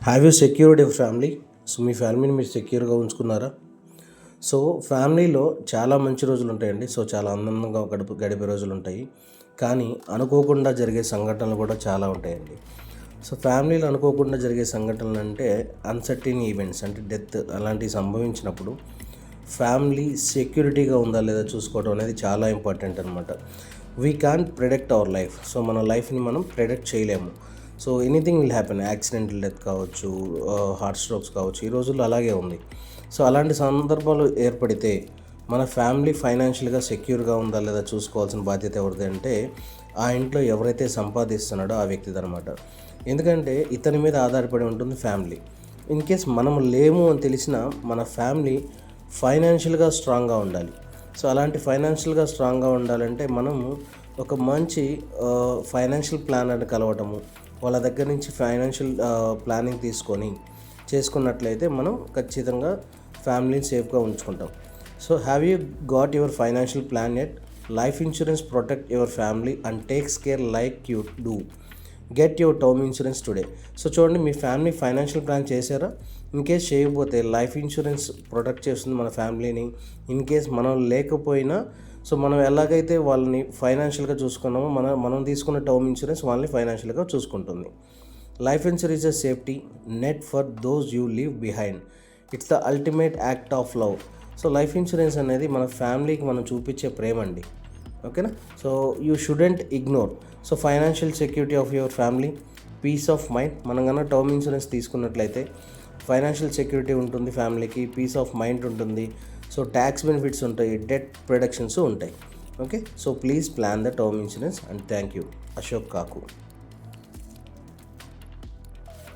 Have you secured your family? So మీ ఫ్యామిలీని మీరు సెక్యూర్గా ఉంచుకున్నారా? సో ఫ్యామిలీలో చాలా మంచి రోజులు ఉంటాయండి. సో చాలా ఆనందంగా గడిపే రోజులు ఉంటాయి. కానీ అనుకోకుండా జరిగే సంఘటనలు కూడా చాలా ఉంటాయండి. సో ఫ్యామిలీలో అనుకోకుండా జరిగే సంఘటనలు అంటే అన్సర్టైన్ ఈవెంట్స్, అంటే డెత్ అలాంటివి సంభవించినప్పుడు ఫ్యామిలీ సెక్యూరిటీగా ఉందా లేదా చూసుకోవడం అనేది చాలా ఇంపార్టెంట్ అనమాట. We can't predict our life. So మన లైఫ్ని మనం ప్రెడిక్ట్ చేయలేము. So anything will happen. Accidental death కావచ్చు, హార్ట్ స్ట్రోక్స్ కావచ్చు. ఈ రోజుల్లో అలాగే ఉంది. సో అలాంటి సందర్భాలు ఏర్పడితే మన ఫ్యామిలీ ఫైనాన్షియల్గా సెక్యూర్గా ఉందా లేదా చూసుకోవాల్సిన బాధ్యత ఎవరిది అంటే ఆ ఇంట్లో ఎవరైతే సంపాదిస్తున్నాడో ఆ వ్యక్తిది అనమాట. ఎందుకంటే ఇతని మీద ఆధారపడి ఉంటుంది ఫ్యామిలీ. ఇన్ కేస్ మనం లేము అని తెలిసినా మన ఫ్యామిలీ ఫైనాన్షియల్గా స్ట్రాంగ్గా ఉండాలి. సో అలాంటి ఫైనాన్షియల్గా స్ట్రాంగ్గా ఉండాలంటే మనము ఒక మంచి ఫైనాన్షియల్ ప్లానర్ని కలవటము, వాళ్ళ దగ్గర నుంచి ఫైనాన్షియల్ ప్లానింగ్ తీసుకొని చేసుకున్నట్లయితే మనం ఖచ్చితంగా ఫ్యామిలీని సేఫ్గా ఉంచుకుంటాం. So have you got your financial plan at? Life insurance protect your family and takes care like you do. Get your term insurance today. So చూడండి, మీ ఫ్యామిలీ ఫైనాన్షియల్ ప్లాన్ చేశారా? ఇన్ కేస్ చేయకపోతే లైఫ్ ఇన్సూరెన్స్ ప్రొటెక్ట్ చేస్తుంది మన ఫ్యామిలీని. In case మనం లేకపోయినా so మనం ఎలాగైతే వాళ్ళని ఫైనాన్షియల్గా చూసుకున్నామో మనం తీసుకున్న టర్మ్ ఇన్సూరెన్స్ వాళ్ళని ఫైనాన్షియల్గా చూసుకుంటుంది. Life insurance is a safety net for those you leave behind. It's the ultimate act of love. So life insurance అనేది మన ఫ్యామిలీకి మనం చూపించే ప్రేమ అండి. ఓకేనా? So you shouldn't ignore. So financial security of your family, peace of mind. మనం కన్నా టర్మ్ ఇన్సూరెన్స్ తీసుకున్నట్లయితే ఫైనాన్షియల్ సెక్యూరిటీ ఉంటుంది ఫ్యామిలీకి, పీస్ ఆఫ్ మైండ్ ఉంటుంది. సో ట్యాక్స్ బెనిఫిట్స్ ఉంటాయి, డెట్ ప్రొడక్షన్స్ ఉంటాయి. Okay, so please plan the term insurance and thank you. Ashok కాకు.